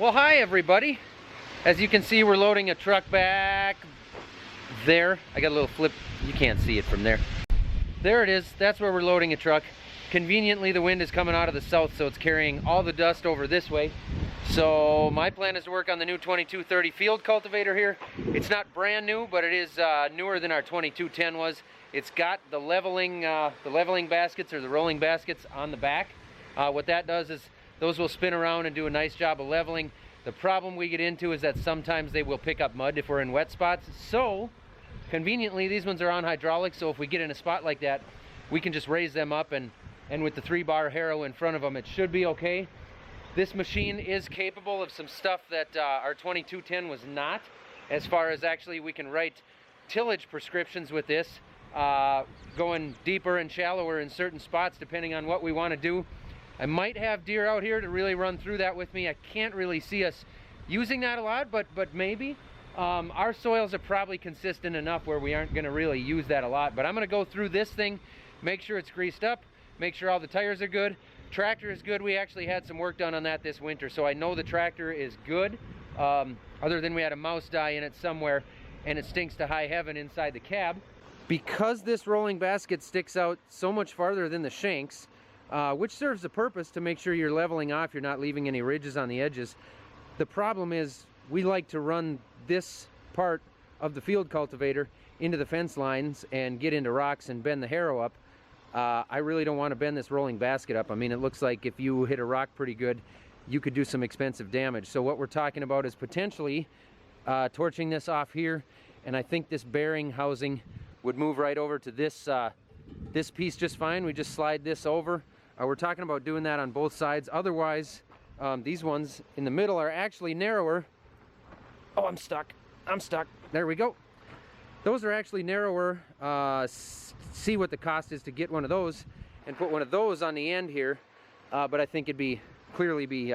Well, hi everybody. As you can see, we're loading a truck back there. I got a little flip, you can't see it from there. There it is, that's where we're loading a truck. Conveniently, the wind is coming out of the south, so it's carrying all the dust over this way. So my plan is to work on the new 2230 field cultivator here. It's not brand new, but it is newer than our 2210 was. It's got the leveling baskets, or the rolling baskets, on the back. What that does is those will spin around and do a nice job of leveling. The problem we get into is that sometimes they will pick up mud if we're in wet spots. So conveniently, these ones are on hydraulics, so if we get in a spot like that, we can just raise them up, and with the 3-bar harrow in front of them, it should be okay. This machine is capable of some stuff that our 2210 was not, as far as actually we can write tillage prescriptions with this, going deeper and shallower in certain spots depending on what we want to do. I might have deer out here to really run through that with me. I can't really see us using that a lot, but maybe. Our soils are probably consistent enough where we aren't going to really use that a lot. But I'm going to go through this thing, make sure it's greased up, make sure all the tires are good. Tractor is good. We actually had some work done on that this winter, so I know the tractor is good. Other than we had a mouse die in it somewhere, and it stinks to high heaven inside the cab. Because this rolling basket sticks out so much farther than the shanks, which serves a purpose to make sure you're leveling off, you're not leaving any ridges on the edges. The problem is we like to run this part of the field cultivator into the fence lines and get into rocks and bend the harrow up. I really don't want to bend this rolling basket up. I mean, it looks like if you hit a rock pretty good, you could do some expensive damage. So what we're talking about is potentially torching this off here, and I think this bearing housing would move right over to this this piece just fine. We just slide this over. We're talking about doing that on both sides. Otherwise, these ones in the middle are actually narrower. Oh, I'm stuck. I'm stuck. There we go. Those are actually narrower. See what the cost is to get one of those and put one of those on the end here. But I think it'd clearly be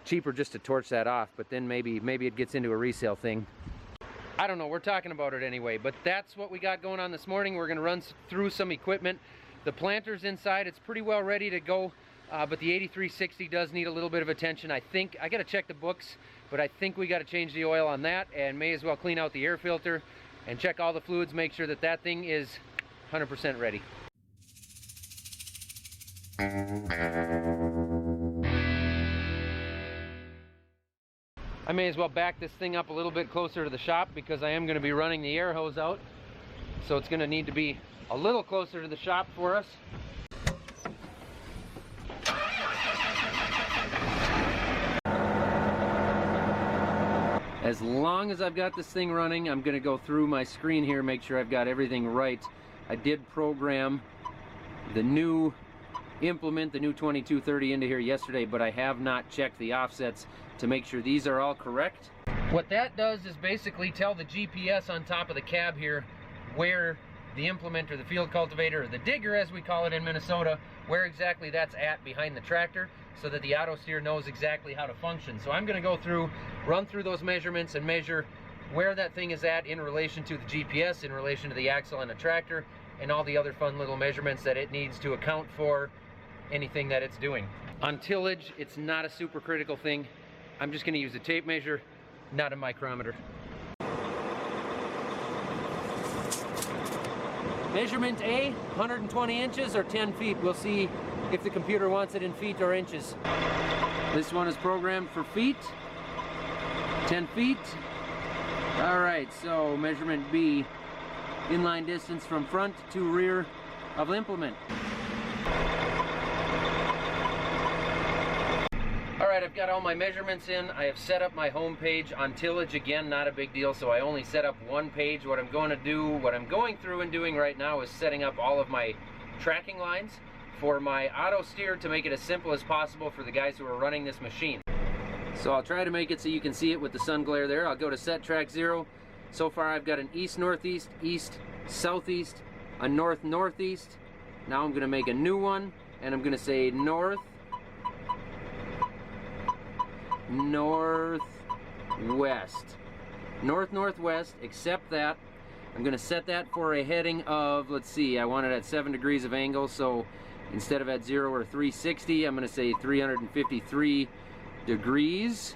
cheaper just to torch that off. But then maybe it gets into a resale thing. I don't know. We're talking about it anyway. But that's what we got going on this morning. We're going to run through some equipment. The planter's inside. It's pretty well ready to go. But the 8360 does need a little bit of attention. I think I got to check the books, but I think we got to change the oil on that, and may as well clean out the air filter and check all the fluids, make sure that that thing is 100% ready. I may as well back this thing up a little bit closer to the shop because I am going to be running the air hose out, so it's going to need to be a little closer to the shop for us. As long as I've got this thing running, I'm going to go through my screen here, make sure I've got everything right. I did program the new implement, the new 2230 into here yesterday, but I have not checked the offsets to make sure these are all correct. What that does is basically tell the GPS on top of the cab here where the implement, or the field cultivator, or the digger as we call it in Minnesota, where exactly that's at behind the tractor, so that the auto steer knows exactly how to function. So I'm going to go through, run through those measurements and measure where that thing is at in relation to the GPS, in relation to the axle on the tractor, and all the other fun little measurements that it needs to account for anything that it's doing. On tillage, it's not a super critical thing. I'm just going to use a tape measure, not a micrometer. Measurement A, 120 inches or 10 feet. We'll see if the computer wants it in feet or inches. This one is programmed for feet, 10 feet. All right, so measurement B, inline distance from front to rear of implement. All right, I've got all my measurements in. I have set up my home page on tillage. Again, not a big deal, so I only set up one page. What I'm going through and doing right now is setting up all of my tracking lines for my auto steer to make it as simple as possible for the guys who are running this machine. So I'll try to make it so you can see it with the sun glare there. I'll go to set track 0. So far I've got an east-northeast, east-southeast, a north-northeast. Now I'm going to make a new one, and I'm going to say north-northwest. North-northwest, except that I'm going to set that for a heading of, let's see, I want it at 7 degrees of angle, so instead of at 0 or 360, I'm going to say 353 degrees.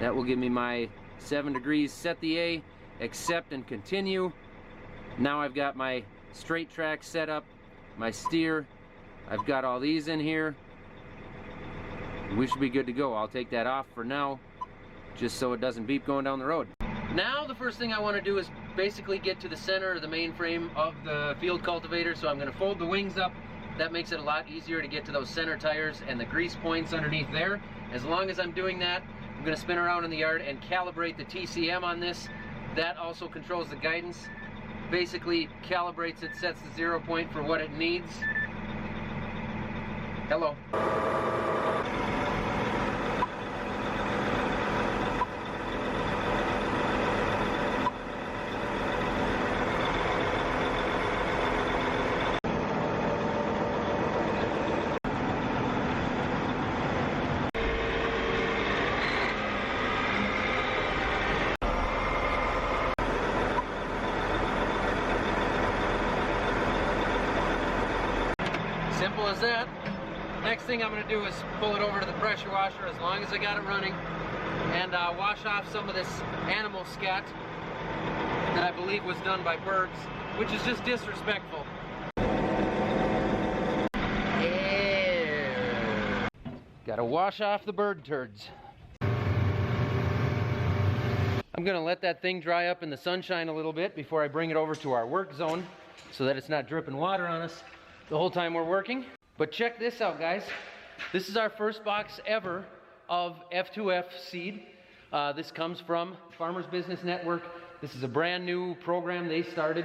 That will give me my 7 degrees, set the A, accept and continue. Now I've got my straight track set up, my steer. I've got all these in here. We should be good to go. I'll take that off for now, just so it doesn't beep going down the road. Now the first thing I want to do is basically get to the center of the main frame of the field cultivator. So I'm going to fold the wings up. That makes it a lot easier to get to those center tires and the grease points underneath there. As long as I'm doing that, I'm going to spin around in the yard and calibrate the TCM on this. That also controls the guidance. Basically calibrates it, sets the 0 point for what it needs. Hello. Simple as that. Next thing I'm going to do is pull it over to the pressure washer as long as I got it running and wash off some of this animal scat that I believe was done by birds, which is just disrespectful. Yeah. Gotta wash off the bird turds. I'm gonna let that thing dry up in the sunshine a little bit before I bring it over to our work zone so that it's not dripping water on us the whole time we're working. But check this out, guys. This is our first box ever of F2F seed. This comes from Farmers Business Network. This is a brand new program they started.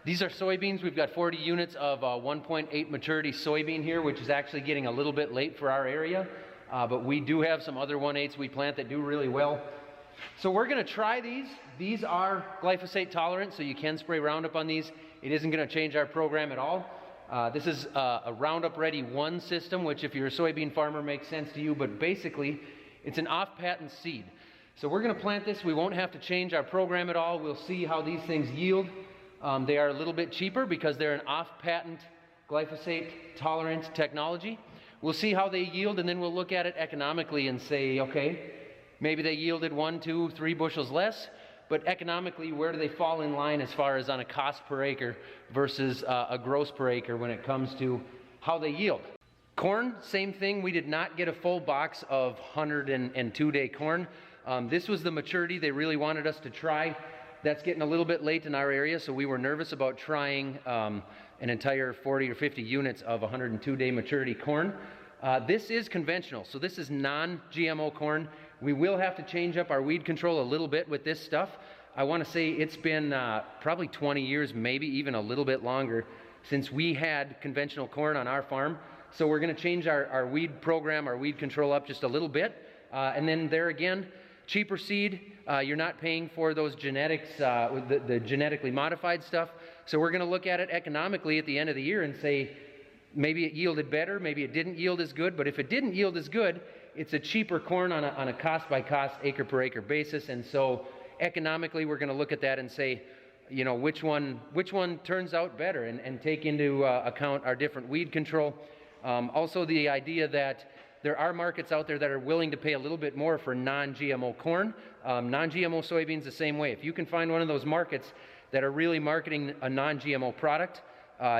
These are soybeans. We've got 40 units of 1.8 maturity soybean here, which is actually getting a little bit late for our area. But we do have some other 1/8s we plant that do really well. So we're gonna try these. These are glyphosate tolerant, so you can spray Roundup on these. It isn't gonna change our program at all. This is a Roundup Ready 1 system, which if you're a soybean farmer makes sense to you, but basically it's an off-patent seed. So we're going to plant this. We won't have to change our program at all. We'll see how these things yield. They are a little bit cheaper because they're an off-patent glyphosate tolerant technology. We'll see how they yield, and then we'll look at it economically and say, okay, maybe they yielded 1, 2, 3 bushels less. But economically, where do they fall in line as far as on a cost per acre versus a gross per acre when it comes to how they yield? Corn, same thing. We did not get a full box of 102-day corn. This was the maturity they really wanted us to try. That's getting a little bit late in our area, so we were nervous about trying an entire 40 or 50 units of 102-day maturity corn. This is conventional, so this is non-GMO corn. We will have to change up our weed control a little bit with this stuff. I want to say it's been probably 20 years, maybe even a little bit longer, since we had conventional corn on our farm. So we're going to change our weed program, our weed control up just a little bit. And then there again, cheaper seed. You're not paying for those genetics, the genetically modified stuff. So we're going to look at it economically at the end of the year and say, maybe it yielded better, maybe it didn't yield as good, but if it didn't yield as good, it's a cheaper corn on a cost-by-cost, acre-per-acre basis, and so economically we're going to look at that and say, you know, which one turns out better, and take into account our different weed control. Also the idea that there are markets out there that are willing to pay a little bit more for non-GMO corn. Non-GMO soybeans the same way. If you can find one of those markets that are really marketing a non-GMO product,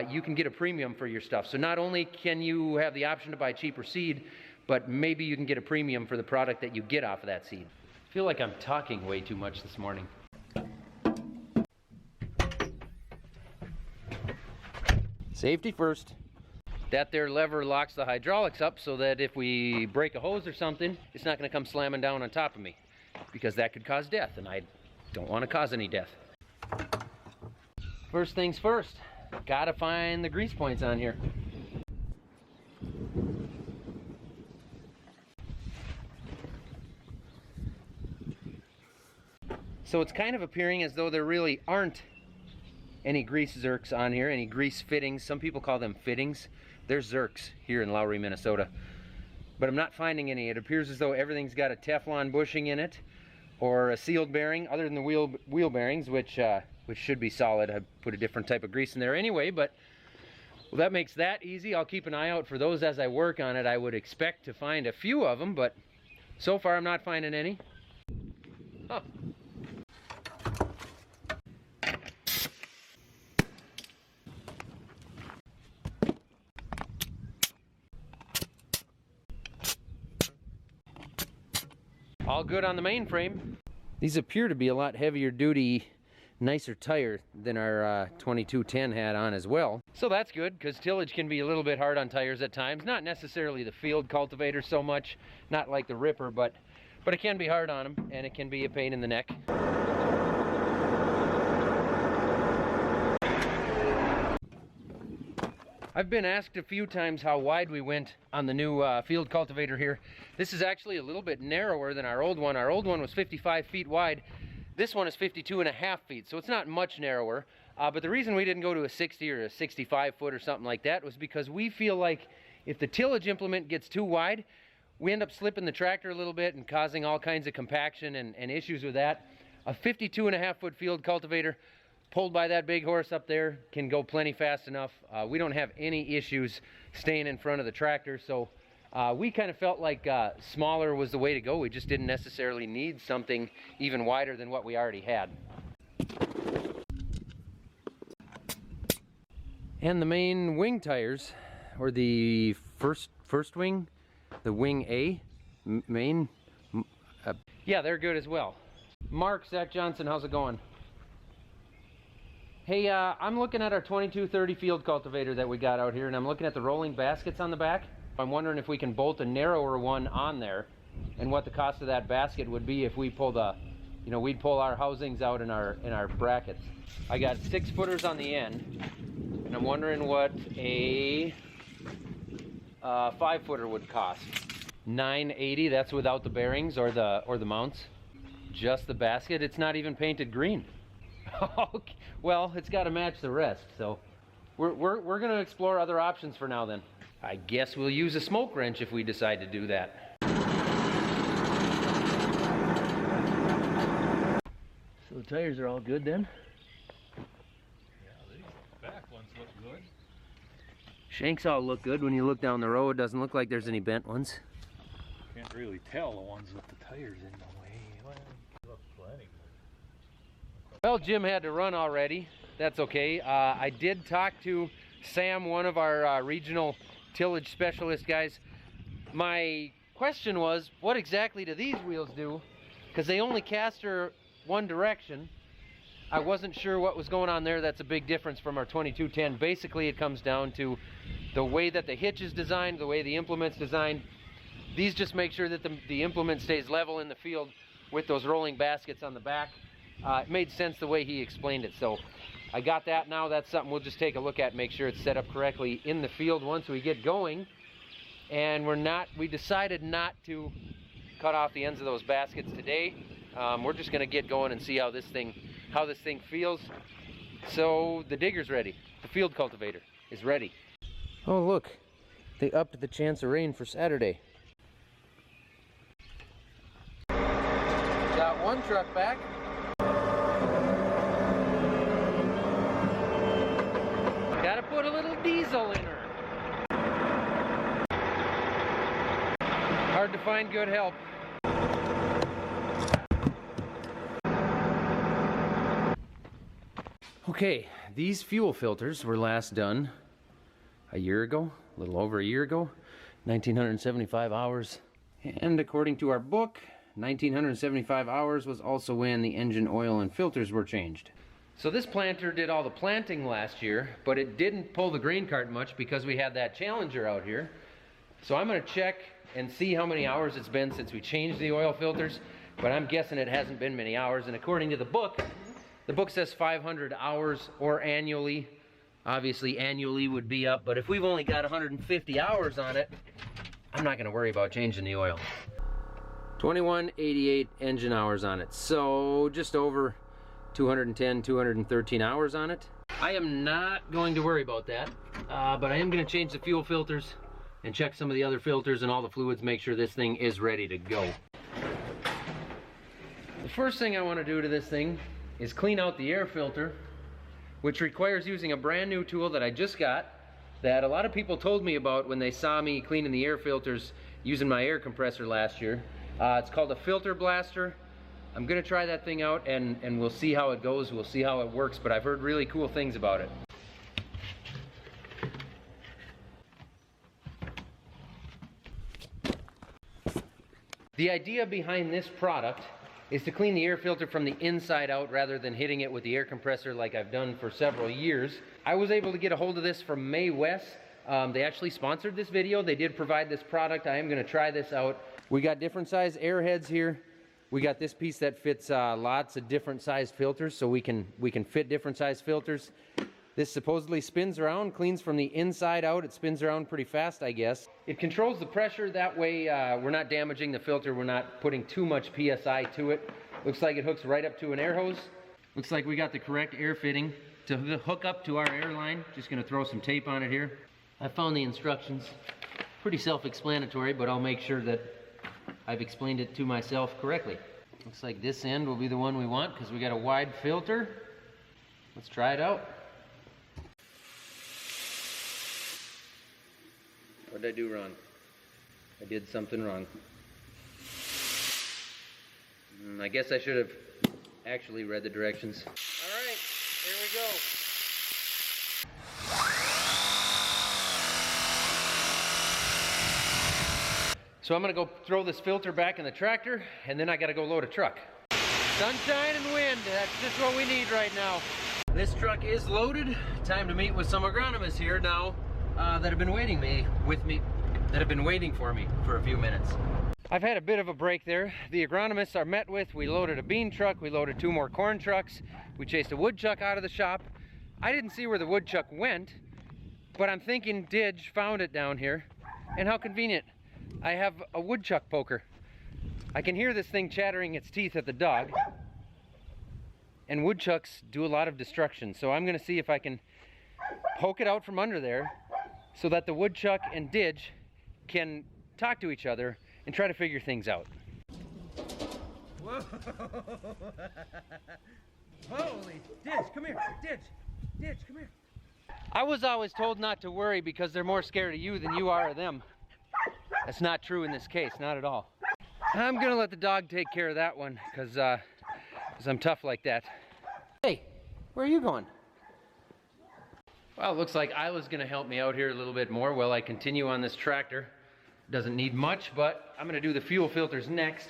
you can get a premium for your stuff. So not only can you have the option to buy cheaper seed, but maybe you can get a premium for the product that you get off of that seed. I feel like I'm talking way too much this morning. Safety first. That there lever locks the hydraulics up so that if we break a hose or something, it's not going to come slamming down on top of me, because that could cause death, and I don't want to cause any death. First things first, gotta find the grease points on here. So it's kind of appearing as though there really aren't any grease zerks on here, any grease fittings. Some people call them fittings. They're zerks here in Lowry, Minnesota. But I'm not finding any. It appears as though everything's got a Teflon bushing in it, or a sealed bearing, other than the wheel bearings, which should be solid. I put a different type of grease in there anyway, but well, that makes that easy. I'll keep an eye out for those as I work on it. I would expect to find a few of them, but so far I'm not finding any. All good on the mainframe. These appear to be a lot heavier duty, nicer tire than our 2210 had on as well. So that's good, because tillage can be a little bit hard on tires at times. Not necessarily the field cultivator so much, not like the Ripper, but it can be hard on them, and it can be a pain in the neck. I've been asked a few times how wide we went on the new field cultivator here. This is actually a little bit narrower than our old one. Our old one was 55 feet wide. This one is 52.5 feet, so it's not much narrower. But the reason we didn't go to a 60 or a 65 foot or something like that was because we feel like if the tillage implement gets too wide, we end up slipping the tractor a little bit and causing all kinds of compaction and issues with that. A 52.5 foot field cultivator pulled by that big horse up there can go plenty fast enough. We don't have any issues staying in front of the tractor, so we kind of felt like smaller was the way to go. We just didn't necessarily need something even wider than what we already had. And the main wing tires, or the first wing, the wing A, main, yeah, they're good as well. Mark, Zach Johnson, how's it going? Hey, I'm looking at our 2230 field cultivator that we got out here, and I'm looking at the rolling baskets on the back. I'm wondering if we can bolt a narrower one on there, and what the cost of that basket would be if we pull the, you know, we'd pull our housings out in our brackets. I got 6 footers on the end, and I'm wondering what a 5 footer would cost. $9.80. That's without the bearings or the mounts. Just the basket. It's not even painted green. Okay. Well, it's got to match the rest, so we're going to explore other options for now then. I guess we'll use a smoke wrench if we decide to do that. So the tires are all good then? Yeah, these back ones look good. Shanks all look good. When you look down the road, it doesn't look like there's any bent ones. Can't really tell the ones with the tires in the way. Well, they look plenty good. Well, Jim had to run already. That's okay. I did talk to Sam, one of our regional tillage specialist guys. My question was, what exactly do these wheels do? Because they only caster one direction. I wasn't sure what was going on there. That's a big difference from our 2210. Basically, it comes down to the way that the hitch is designed, the way the implement's designed. These just make sure that the implement stays level in the field with those rolling baskets on the back. It made sense the way he explained it, so I got that now. That's something we'll just take a look at, make sure it's set up correctly in the field once we get going. And we decided not to cut off the ends of those baskets today. We're just going to get going and see how this thing feels. So the digger's ready. The field cultivator is ready. Oh look, they upped the chance of rain for Saturday. Got one truck back. Gotta put a little diesel in her. Hard to find good help. Okay, these fuel filters were last done a year ago, a little over a year ago, 1975 hours. And according to our book, 1975 hours was also when the engine oil and filters were changed. So this planter did all the planting last year, but it didn't pull the grain cart much because we had that Challenger out here. So I'm gonna check and see how many hours it's been since we changed the oil filters, but I'm guessing it hasn't been many hours. And according to the book says 500 hours or annually. Obviously annually would be up, but if we've only got 150 hours on it, I'm not gonna worry about changing the oil. 2188 engine hours on it, so just over 210, 213 hours on it. I am not going to worry about that, but I am going to change the fuel filters and check some of the other filters and all the fluids, make sure this thing is ready to go. The first thing I want to do to this thing is clean out the air filter, which requires using a brand new tool that I just got, that a lot of people told me about when they saw me cleaning the air filters using my air compressor last year. It's called a filter blaster. I'm gonna try that thing out and we'll see how it goes, we'll see how it works, but I've heard really cool things about it. The idea behind this product is to clean the air filter from the inside out rather than hitting it with the air compressor like I've done for several years. I was able to get a hold of this from May West. They actually sponsored this video. They did provide this product. I am gonna try this out. We got different size air heads here. We got this piece that fits lots of different sized filters, so we can fit different sized filters. This supposedly spins around, cleans from the inside out. It spins around pretty fast, I guess. It controls the pressure, that way we're not damaging the filter, we're not putting too much PSI to it. Looks like it hooks right up to an air hose. Looks like we got the correct air fitting to hook up to our air line. Just gonna throw some tape on it here. I found the instructions. Pretty self-explanatory, but I'll make sure that I've explained it to myself correctly. Looks like this end will be the one we want because we got a wide filter. Let's try it out. What did I do wrong? I did something wrong. I guess I should have actually read the directions. All right, here we go. So I'm gonna go throw this filter back in the tractor, and then I gotta go load a truck. Sunshine and wind, that's just what we need right now. This truck is loaded. Time to meet with some agronomists here now that have been waiting for me for a few minutes. I've had a bit of a break there. The agronomists are met with. We loaded a bean truck, we loaded 2 more corn trucks, we chased a woodchuck out of the shop. I didn't see where the woodchuck went, but I'm thinking Didge found it down here, and how convenient. I have a woodchuck poker. I can hear this thing chattering its teeth at the dog, and woodchucks do a lot of destruction, so I'm gonna see if I can poke it out from under there so that the woodchuck and Didge can talk to each other and try to figure things out. Whoa! Holy, Didge, come here, Didge, come here. I was always told not to worry because they're more scared of you than you are of them. That's not true in this case, not at all. I'm gonna let the dog take care of that one because I'm tough like that. Hey, where are you going? Well, it looks like Isla's gonna help me out here a little bit more while I continue on this tractor. Doesn't need much, but I'm gonna do the fuel filters next.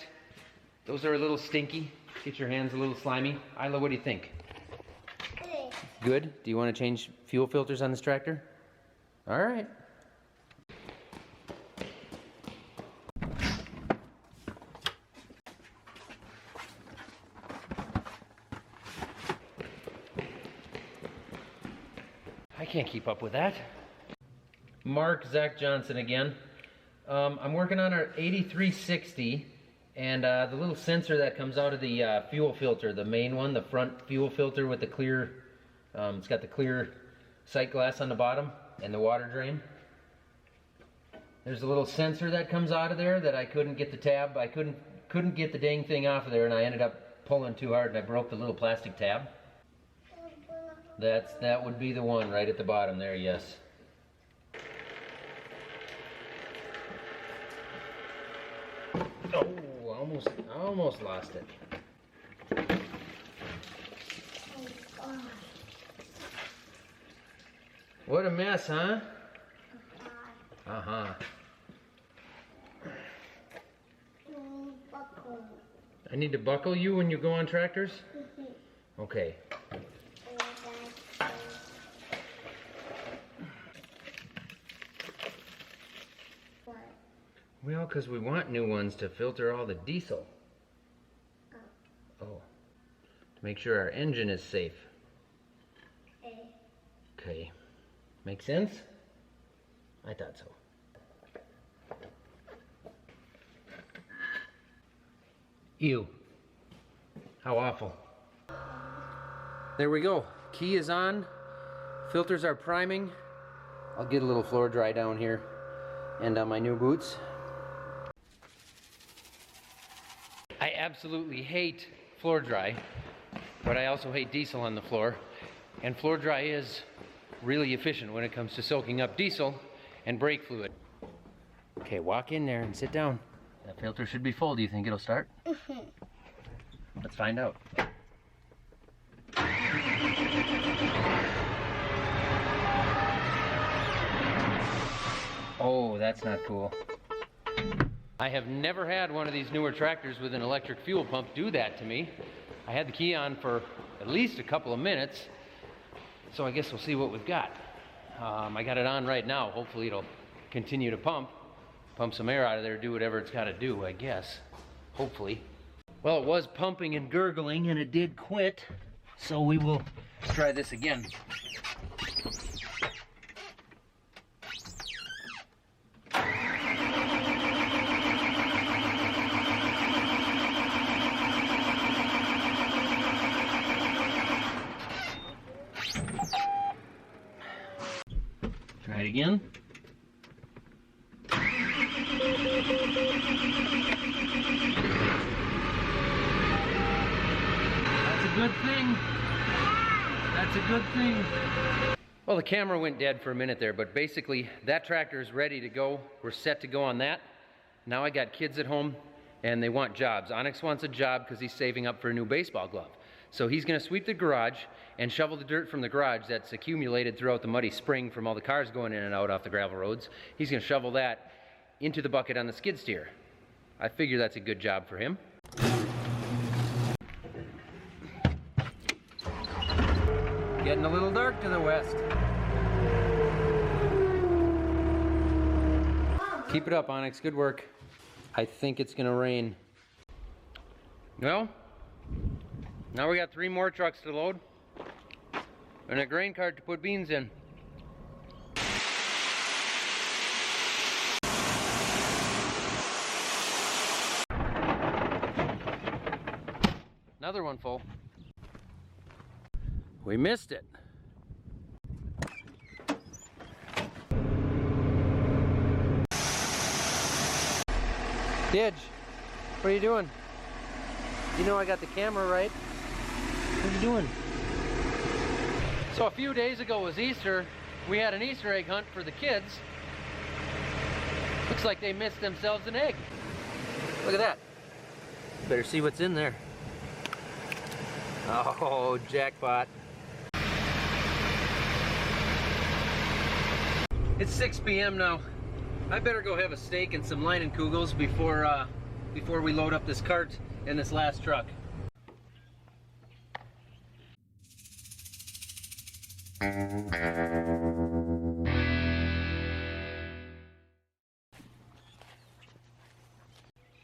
Those are a little stinky. Get your hands a little slimy. Isla, what do you think? Good. Good? Do you want to change fuel filters on this tractor? All right. I can't keep up with that. Mark Zach Johnson again. I'm working on our 8360, and the little sensor that comes out of the fuel filter, the main one, the front fuel filter with the clear, it's got the clear sight glass on the bottom and the water drain. There's a little sensor that comes out of there that I couldn't get the tab. I couldn't get the dang thing off of there, and I ended up pulling too hard and I broke the little plastic tab. That would be the one right at the bottom there, yes. Oh, I almost lost it. What a mess, huh? Uh-huh. I need to buckle you when you go on tractors? Okay. Well, because we want new ones to filter all the diesel. Oh. To make sure our engine is safe. Okay. Make sense? I thought so. Ew. How awful. There we go. Key is on. Filters are priming. I'll get a little floor dry down here and on my new boots. I absolutely hate floor dry, but I also hate diesel on the floor. And floor dry is really efficient when it comes to soaking up diesel and brake fluid. Okay, walk in there and sit down. That filter should be full. Do you think it'll start? Let's find out. Oh, that's not cool. I have never had one of these newer tractors with an electric fuel pump do that to me. I had the key on for at least a couple of minutes, so I guess we'll see what we've got. I got it on right now. Hopefully it'll continue to pump some air out of there, do whatever it's got to do, I guess. Hopefully. Well, it was pumping and gurgling and it did quit, so we will try this again. Try it again. That's a good thing. That's a good thing. Well, the camera went dead for a minute there, but basically that tractor is ready to go. We're set to go on that. Now I got kids at home and they want jobs. Onyx wants a job because he's saving up for a new baseball glove. So he's gonna sweep the garage and shovel the dirt from the garage that's accumulated throughout the muddy spring from all the cars going in and out off the gravel roads. He's gonna shovel that into the bucket on the skid steer. I figure that's a good job for him. Getting a little dark to the west. Keep it up, Onyx, good work. I think it's gonna rain. Well, now we got 3 more trucks to load and a grain cart to put beans in. Another one full. We missed it. Didge, what are you doing? You know I got the camera right. What are you doing? So a few days ago was Easter. We had an Easter egg hunt for the kids. Looks like they missed themselves an egg. Look at that. Better see what's in there. Oh, jackpot. It's 6 p.m. now. I better go have a steak and some Leinenkugels before we load up this cart and this last truck.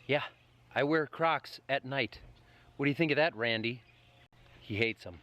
Yeah, I wear Crocs at night. What do you think of that, Randy? He hates them.